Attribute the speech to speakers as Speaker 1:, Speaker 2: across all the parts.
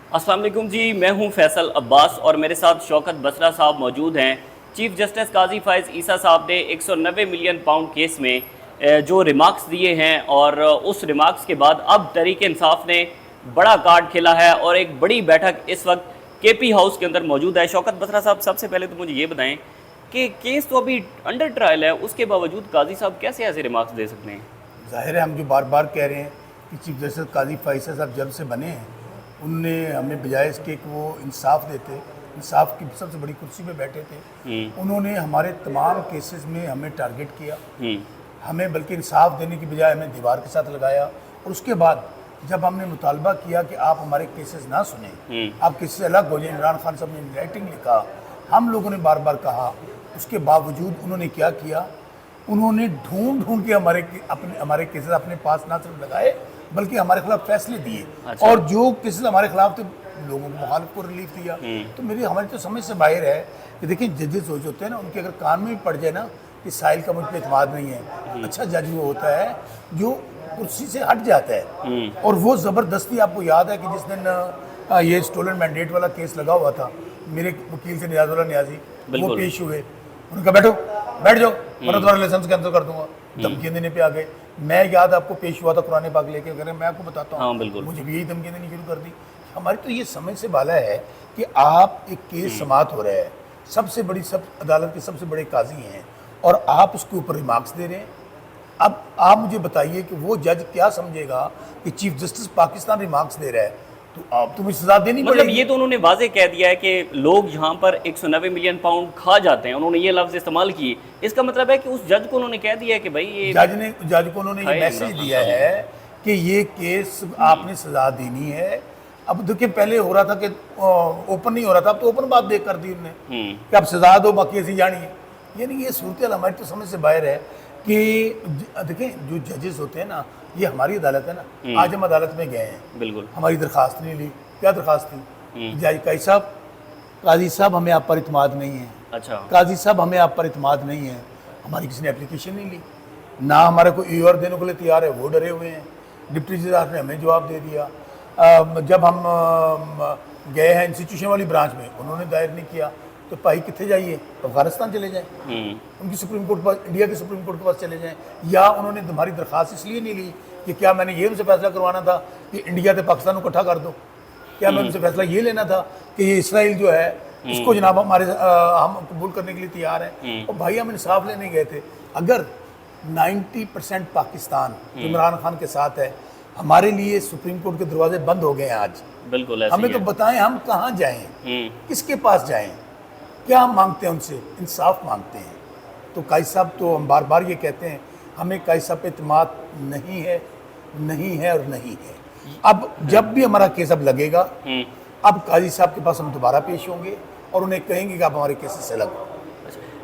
Speaker 1: अस्सलाम वालेकुम जी, मैं हूं फैसल अब्बास और मेरे साथ शौकत बसरा साहब मौजूद हैं। चीफ जस्टिस काजी फ़ाइज़ ईसा साहब ने 190 मिलियन पाउंड केस में जो रिमार्क्स दिए हैं और उस रिमार्क्स के बाद अब तहरीक इंसाफ ने बड़ा कार्ड खेला है और एक बड़ी बैठक इस वक्त केपी हाउस के अंदर मौजूद है। शौकत बसरा साहब, सबसे पहले तो मुझे ये बताएं कि केस तो अभी अंडर ट्रायल है, उसके बावजूद काजी साहब कैसे ऐसे रिमार्क्स दे सकते हैं?
Speaker 2: ज़ाहिर है, हम जो बार बार कह रहे हैं कि चीफ जस्टिस काजी फ़ाइज़ साहब जब से बने हैं, उनने हमें बजाय इसके कि वो इंसाफ देते, इंसाफ की सबसे बड़ी कुर्सी पे बैठे थे, उन्होंने हमारे तमाम केसेस में हमें टारगेट किया। हमें बल्कि इंसाफ देने की बजाय हमें दीवार के साथ लगाया। और उसके बाद जब हमने मुतालबा किया कि आप हमारे केसेस ना सुने, आप केसेस अलग हो जाए, इमरान खान साहब ने राइटिंग लिखा, हम लोगों ने बार बार कहा, उसके बावजूद उन्होंने क्या किया, उन्होंने ढूंढ ढूंढ के हमारे केसेस अपने पास ना सिर्फ लगाए बल्कि हमारे खिलाफ फैसले दिए।
Speaker 1: अच्छा।
Speaker 2: और जो केसेस हमारे खिलाफ थे, लोगों को मुखालिफ को रिलीफ दिया। तो हमारी तो समझ से बाहर है कि देखिए, जजेस हो होते हैं ना, उनके अगर कान में भी पड़ जाए ना कि साहिल का मुझ पर एतमाद नहीं है, अच्छा जज वो होता है जो कुर्सी से हट जाता है। और वो ज़बरदस्ती, आपको याद है कि जिस दिन ये स्टोलन मैंडेट वाला केस लगा हुआ था, मेरे वकील से नियाज़ुल्लाह नियाज़ी, वो पेश हुए, उनका बैठ जाओ वरना तुम्हारा लाइसेंस कैंसिल कर दूंगा, धमकियाँ देने पे आ गए। मैं याद आपको पेश हुआ था कुरान पाक लेके, अगर मैं आपको बताता हूँ, मुझे भी यही धमकियाँ देनी शुरू कर दी। हमारी तो ये समझ से बाला है कि आप एक केस समाप्त हो रहा है, सबसे बड़ी अदालत के सबसे बड़े काजी हैं और आप उसके ऊपर रिमार्क्स दे रहे हैं। अब आप मुझे बताइए कि वो जज क्या समझेगा कि चीफ जस्टिस पाकिस्तान रिमार्क्स दे रहा है, तो आप तुम्हें सजा देनी
Speaker 1: मतलब
Speaker 2: पड़ेगी।
Speaker 1: ये तो उन्होंने वाजे कह दिया है कि लोग यहाँ पर 190 मिलियन पाउंड खा जाते हैं, उन्होंने ये लफ्ज इस्तेमाल किए। इसका मतलब है कि उस जज को उन्होंने कह दिया है कि भाई ये
Speaker 2: जज को उन्होंने ये मैसेज दिया है कि ये केस आपने सजा देनी है। अब देखिए, पहले हो रहा था कि ओपन नहीं हो रहा था, अब तो ओपन बात देख कर दी उन्होंने कि आप सजा दो, बाकी ऐसी जानी है। यानी ये सूरत हमारी तो समझ से बाहर है कि देखिए, जो जजेस होते हैं ना, ये हमारी अदालत है ना, आज हम अदालत में गए हैं,
Speaker 1: बिल्कुल
Speaker 2: हमारी दरखास्त नहीं ली। क्या दरखास्त थी? जज काजी साहब हमें आप पर इत्मीनान नहीं है।
Speaker 1: अच्छा।
Speaker 2: काजी साहब हमें आप पर इत्मीनान नहीं है। हमारी किसी ने एप्लीकेशन नहीं ली, ना हमारे को ईओआर देने के लिए तैयार है, वो डरे हुए हैं। डिप्टी रजिस्ट्रार ने हमें जवाब दे दिया। जब हम गए हैं इंस्टीट्यूशन वाली ब्रांच में, उन्होंने दायर नहीं किया, तो भाई कितने जाइए, अफगानिस्तान चले जाएं, उनकी सुप्रीम कोर्ट पास, इंडिया के सुप्रीम कोर्ट के पास चले जाएं। या उन्होंने हमारी दरख्वास्त इसलिए नहीं ली कि क्या मैंने ये उनसे फैसला करवाना था कि इंडिया से पाकिस्तान को इकट्ठा कर दो, क्या मैं उनसे फैसला ये लेना था कि ये इसराइल जो है इसको जनाब हम कबूल करने के लिए तैयार हैं। और भाई, हम इंसाफ लेने गए थे। अगर 90% पाकिस्तान इमरान खान के साथ है, हमारे लिए सुप्रीम कोर्ट के दरवाजे बंद हो गए हैं आज।
Speaker 1: बिल्कुल
Speaker 2: हमें तो बताएं, हम कहाँ जाएं, किसके पास जाएं, क्या हम मांगते हैं उनसे? इंसाफ मांगते हैं। तो काजी साहब, तो हम बार बार ये कहते हैं, हमें काजी साहब पे इत्मीनान नहीं है, नहीं है और नहीं है। अब जब भी हमारा केस अब लगेगा, अब काजी साहब के पास हम दोबारा पेश होंगे और उन्हें कहेंगे कि आप हमारे केसेस से लगो।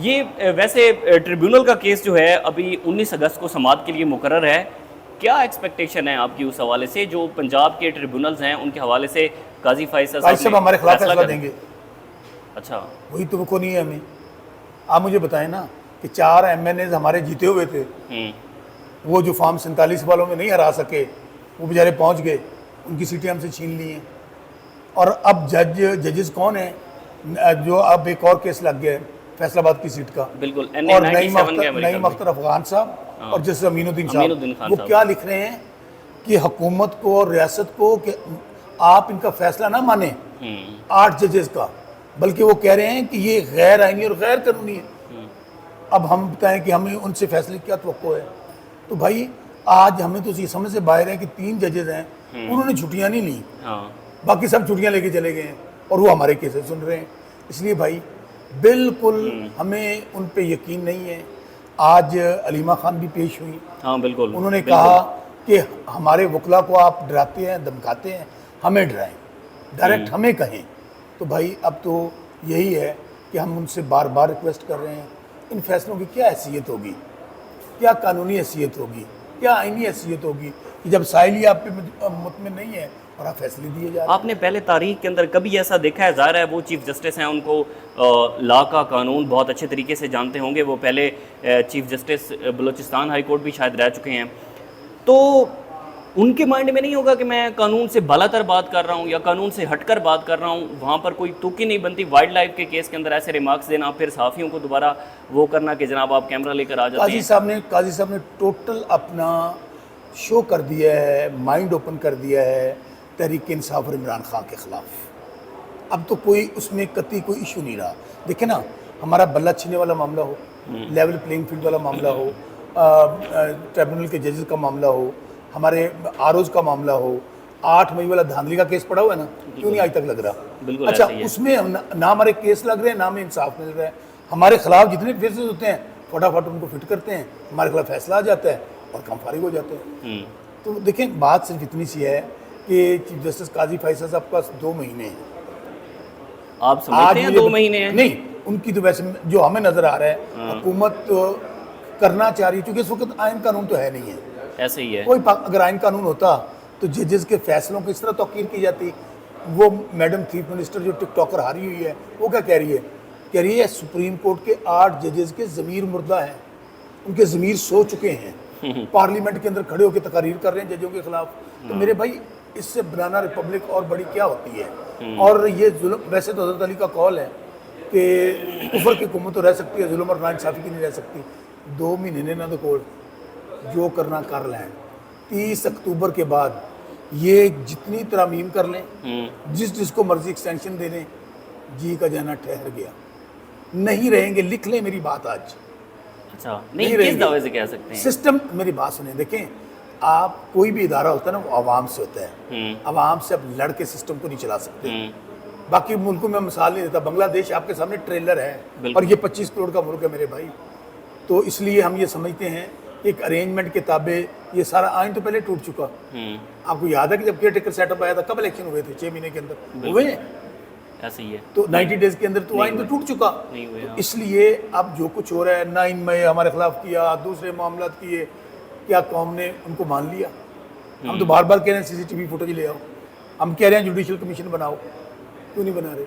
Speaker 1: ये वैसे ट्रिब्यूनल का केस जो है अभी 19 अगस्त को समाअत के लिए मुकर्रर है। क्या एक्सपेक्टेशन है आपकी उस हवाले से, जो पंजाब के ट्रिब्यूनल्स हैं उनके हवाले से काजी फ़ाइज़
Speaker 2: साहब हमारे खिलाफ फैसला देंगे?
Speaker 1: अच्छा,
Speaker 2: वही तो को नहीं है हमें। आप मुझे बताएं ना कि 4 MNAs हमारे जीते हुए थे, वो जो फॉर्म 47 वालों में नहीं हरा सके, वो बेचारे पहुंच गए, उनकी सीटें हमसे छीन ली हैं। और अब जजेस कौन हैं? जो अब एक और केस लग गया है फैसलाबाद की सीट का,
Speaker 1: बिल्कुल,
Speaker 2: और नईम अख्तर अफगान साहब और जस्टिस अमीनुद्दीन साहब, वो क्या लिख रहे हैं कि हुकूमत को और रियासत को कि आप इनका फैसला ना माने 8 जजेस का, बल्कि वो कह रहे हैं कि ये गैर आईनी और गैर कानूनी है। अब हम बताएं कि हमें उनसे फैसले क्या तवक्को है? तो भाई, आज हमें तो ये समझ से बाहर है कि 3 जजेस हैं, उन्होंने छुट्टियां नहीं ली, बाकी सब छुट्टियां लेके चले गए हैं और वो हमारे केसेस सुन रहे हैं। इसलिए भाई, बिल्कुल हमें उन पे यकीन नहीं है। आज अलीमा खान भी पेश हुई,
Speaker 1: हाँ बिल्कुल,
Speaker 2: उन्होंने कहा कि हमारे वकला को आप डराते हैं, धमकाते हैं, हमें डराएं, डायरेक्ट हमें कहें। तो भाई, अब तो यही है कि हम उनसे बार बार रिक्वेस्ट कर रहे हैं, इन फैसलों की क्या हैसियत होगी, क्या कानूनी हैसियत होगी, क्या आईनी हैसियत होगी कि जब साहिल आप पे मुतमिन नहीं है और आप फैसले दिए जा रहे हैं।
Speaker 1: आपने पहले तारीख के अंदर कभी ऐसा देखा है? ज़ाहिर है वो चीफ जस्टिस हैं, उनको लॉ का कानून बहुत अच्छे तरीके से जानते होंगे, वो पहले chief justice Balochistan high court भी शायद रह चुके हैं। तो उनके माइंड में नहीं होगा कि मैं कानून से बालातर बात कर रहा हूँ या कानून से हटकर बात कर रहा हूँ? वहाँ पर कोई तुक ही नहीं बनती वाइल्ड लाइफ के केस के अंदर ऐसे रिमार्क्स देना, फिर सहाफ़ियों को दोबारा वो करना कि जनाब आप कैमरा लेकर आ जाते हैं।
Speaker 2: काजी साहब ने टोटल अपना शो कर दिया है, माइंड ओपन कर दिया है तहरीक इंसाफ और इमरान खान के ख़िलाफ़। अब तो कोई उसमें कतई कोई इशू नहीं रहा। देखे ना, हमारा बल्ला छीनने वाला मामला हो, लेवल प्लेइंग फील्ड वाला मामला हो, ट्रिब्यूनल के जजेस का मामला हो, हमारे आरोज का मामला हो, 8 मई वाला धांधली का केस पड़ा हुआ है ना, क्यों नहीं आज तक लग रहा? अच्छा, उसमें ना हमारे केस लग रहे हैं, ना हमें इंसाफ मिल रहा है। हमारे खिलाफ जितने केसेस होते हैं फटाफट उनको फिट करते हैं, हमारे खिलाफ फैसला आ जाता है और काम फारिग हो जाते हैं। तो देखें, बात सिर्फ इतनी सी है कि चीफ जस्टिस काजी फैसल साहब का 2 महीने हैं।
Speaker 1: आप समझते हैं 2 महीने हैं?
Speaker 2: नहीं, उनकी तो वैसे जो हमें नजर आ रहा है हुकूमत तो करना चाह रही है, क्योंकि इस वक्त आइन कानून तो है नहीं है।
Speaker 1: ऐसे ही है।
Speaker 2: कोई अगर आइन कानून होता तो जजेस के फैसलों की इस तरह तौकीर की जाती। वो मैडम चीफ मिनिस्टर जो टिकटॉकर हारी हुई है, वो क्या कह रही है? कह रही है सुप्रीम कोर्ट के 8 जजेस के ज़मीर मुर्दा हैं, उनके ज़मीर सो चुके हैं, पार्लियामेंट के अंदर खड़े होकर तकारीर कर रहे हैं जजों के खिलाफ। तो मेरे भाई, इससे बनाना रिपब्लिक और बड़ी क्या होती है? और ये जुल्म, वैसे तो हज़रत अली का कौल है कि कुफर की हुकूमत तो रह सकती है, जुल्म और नाइंसाफ़ी की नहीं रह सकती। 2 महीने ने ना तो कोर्ट जो करना कर लें। 30 अक्टूबर के बाद ये जितनी तरामीम कर लें, जिसको मर्जी एक्सटेंशन दे लें, जी का जाना ठहर गया, नहीं रहेंगे। लिख लें मेरी बात आज।
Speaker 1: अच्छा, नहीं किस दावे से कह सकते हैं?
Speaker 2: सिस्टम, मेरी बात सुने, देखें, आप कोई भी इदारा होता है ना, वो आवाम से होता है। आवाम से अब लड़ के सिस्टम को नहीं चला सकते। बाकी मुल्कों में मिसाल नहीं देता, बांग्लादेश आपके सामने ट्रेलर है और ये 25 करोड़ का मुल्क है मेरे भाई। तो इसलिए हम ये समझते हैं एक अरेंजमेंट के ताबे ये सारा आइन तो पहले टूट चुका। आपको याद है कि जब केयरटेकर सेटअप आया था, कब इलेक्शन हुए थे? 6 महीने के अंदर हुए।
Speaker 1: ऐसे ही है।
Speaker 2: तो 90 डेज के अंदर तो आइन तो टूट चुका। तो इसलिए अब जो कुछ हो रहा है, 9 मई हमारे खिलाफ किया, दूसरे मामला किए, क्या कौम ने उनको मान लिया? हम तो बार बार कह रहे हैं CCTV फुटेज ले आओ, हम कह रहे हैं जुडिशल कमीशन बनाओ, क्यों नहीं बना रहे?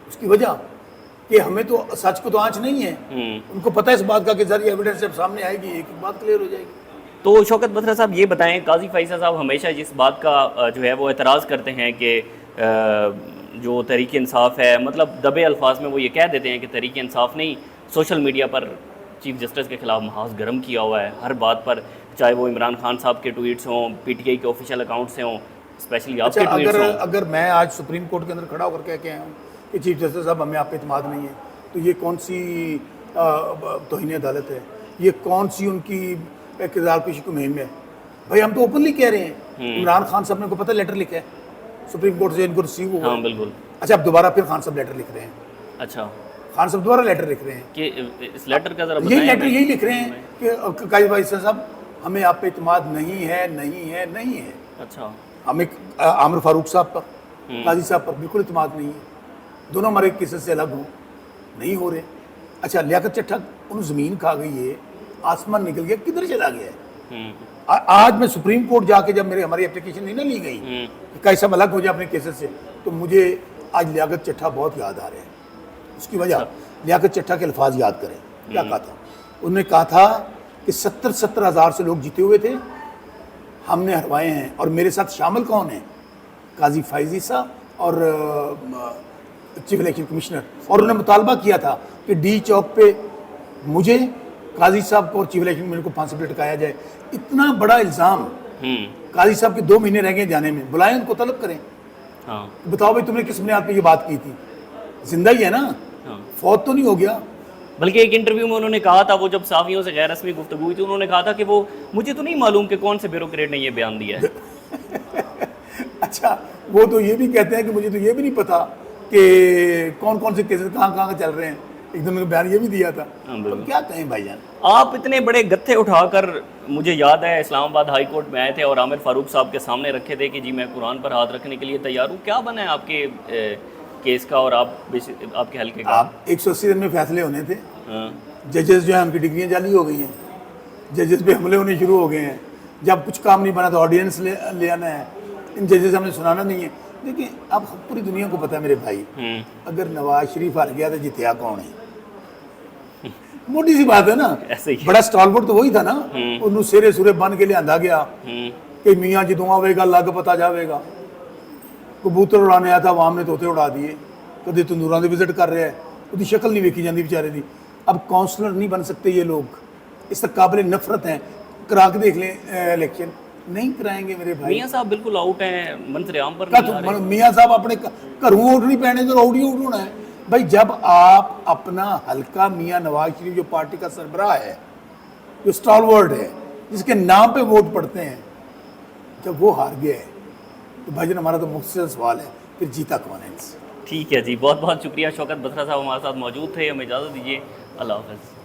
Speaker 2: उसकी वजह कि हमें तो सच को तो आंच नहीं है। उनको पता है इस बात का कि जब एविडेंस जब सामने आएगी एक बात क्लियर हो जाएगी।
Speaker 1: तो शौकत बसरा साहब ये बताएं, काजी फैसल साहब हमेशा जिस बात का जो है वो एतराज़ करते हैं कि जो तहरीक इंसाफ है, मतलब दबे अल्फाज में वो ये कह देते हैं कि तहरीक इंसाफ नहीं, सोशल मीडिया पर चीफ जस्टिस के खिलाफ महाज गर्म किया हुआ है हर बात पर, चाहे वो इमरान खान साहब के ट्वीट्स हों, PTI के ऑफिशियल अकाउंट से हों, स्पेशली आपके ट्वीट्स हों।
Speaker 2: अगर मैं आज सुप्रीम कोर्ट के अंदर खड़ा होकर कह के आया हूँ कि चीफ जस्टिस साहब हमें आप पे इत्मीनान नहीं है, तो ये कौन सी तौहीन अदालत है? ये कौन सी उनकी किरदार पेशी की मुहिम है? भाई हम तो ओपनली कह रहे हैं। इमरान खान साहब ने को पता लेटर लिखा है सुप्रीम कोर्ट से, इनको रिसीव हुआ।
Speaker 1: हाँ बिल्कुल।
Speaker 2: अच्छा, अब दोबारा फिर खान साहब लेटर लिख रहे हैं।
Speaker 1: अच्छा,
Speaker 2: खान साहब दोबारा लेटर लिख रहे हैं
Speaker 1: कि इस लेटर का जरा
Speaker 2: यही लेटर यही लिख रहे हैं कि काजी फैसल साहब हमें आप पे इत्मीनान नहीं है, नहीं है, नहीं है।
Speaker 1: अच्छा,
Speaker 2: हमें आमिर फारूक साहब पर, काजी साहब पर बिल्कुल इत्मीनान नहीं है। दोनों हमारे केसेस से अलग हों, नहीं हो रहे। अच्छा, लियाकत चट्टा उन ज़मीन खा गई है, आसमान निकल गया, किधर चला गया है? आज मैं सुप्रीम कोर्ट जाके जब हमारी एप्लीकेशन नहीं ना ली गई कि कैसा अलग हो जाए अपने केसेस से, तो मुझे आज लियाकत चट्टा बहुत याद आ रहे हैं। उसकी वजह लियाकत चट्टा के अल्फाज याद करें। क्या कहा था उन्होंने? कहा था कि 70 हज़ार से लोग जीते हुए थे, हमने हरवाए हैं। और मेरे साथ शामिल कौन है? काजी फैज़ी साहब और चीफ इलेक्शन कमिश्नर। और उन्होंने मुतालबा किया था कि D चौक पे मुझे, काजी साहब को और चीफ इलेक्शन कमिश्नर को फांसी पे लटकाया जाए। इतना बड़ा इल्ज़ाम। काजी साहब के 2 महीने रह गए जाने में, बुलाएं उनको, तलब करें।
Speaker 1: हाँ।
Speaker 2: बताओ भाई, तुमने किस बुनियाद पे ये बात की थी? जिंदा ही है ना, फौत तो नहीं हो गया।
Speaker 1: बल्कि एक इंटरव्यू में उन्होंने कहा था, वो जब साफियों से गैर रस्मी गुफ्तगू हुई थी, उन्होंने कहा था कि वो मुझे तो नहीं मालूम कि कौन से ब्यूरोक्रेट ने ये बयान दिया है।
Speaker 2: अच्छा, वो तो ये भी कहते हैं कि मुझे तो ये भी नहीं पता कि कौन कौन से केसेस कहाँ चल रहे हैं। एकदम मैंने बयान ये भी दिया था। तो क्या कहें भाईजान,
Speaker 1: आप इतने बड़े गत्थे उठाकर, मुझे याद है इस्लामाबाद हाई कोर्ट में आए थे और आमिर फारूक साहब के सामने रखे थे कि जी मैं कुरान पर हाथ रखने के लिए तैयार हूँ। क्या बना है आपके केस का और आपके हल्के का?
Speaker 2: आप 180 दिन में फैसले होने थे। जजेस जो है उनकी डिग्रियाँ जाली हो गई हैं, जजेस पे हमले होने शुरू हो गए हैं। जब कुछ काम नहीं बना तो ऑडियंस ले आना है, इन जजेस हमने सुनाना नहीं है। देखिए, अब पूरी दुनिया को पता है मेरे भाई, अगर नवाज शरीफ हार गया तो जितया कौन है? मोटी सी बात है ना।
Speaker 1: ऐसे ही
Speaker 2: बड़ा स्टॉलवर्ड तो वही था ना, उन्होंने सेरे सुरे बन के लिए आंधा गया। कि मियाँ ਜਦੋਂ ਆਵੇਗਾ ਲੱਗ ਪਤਾ ਜਾਵੇਗਾ। ਕਬੂਤਰ ਉਡਾਣੇ ਆਇਆ था वहाँ हमने तोते उड़ा दिए। कभी तंदूरां ਦੇ विजिट कर रहा है, उसकी शक्ल नहीं वेखी जाती बेचारे की। अब काउंसलर नहीं बन सकते ये लोग, इस तक काबिल नफरत हैं। करा के देख लें इलेक्शन, नहीं कराएंगे मेरे भाई।
Speaker 1: मियाँ साहब बिल्कुल आउट हैं, मंत्रियाम पर
Speaker 2: का
Speaker 1: नहीं आ रहे।
Speaker 2: मियाँ साहब अपने घरों वोट नहीं पैने तो आउट ही आउट होना है भाई। जब आप अपना हल्का मियाँ नवाज शरीफ जो पार्टी का सरबराह है, जो स्टॉलवर्ड है, जिसके नाम पे वोट पड़ते हैं, जब वो हार गया है तो भाईजान हमारा तो मुख्तसर सवाल है, फिर जीता कौन है इनसे।
Speaker 1: ठीक है जी, बहुत बहुत शुक्रिया। शौकत बसरा साहब हमारे साथ मौजूद थे, हमें इजाज़त दीजिए, अल्लाह हाफ़िज़।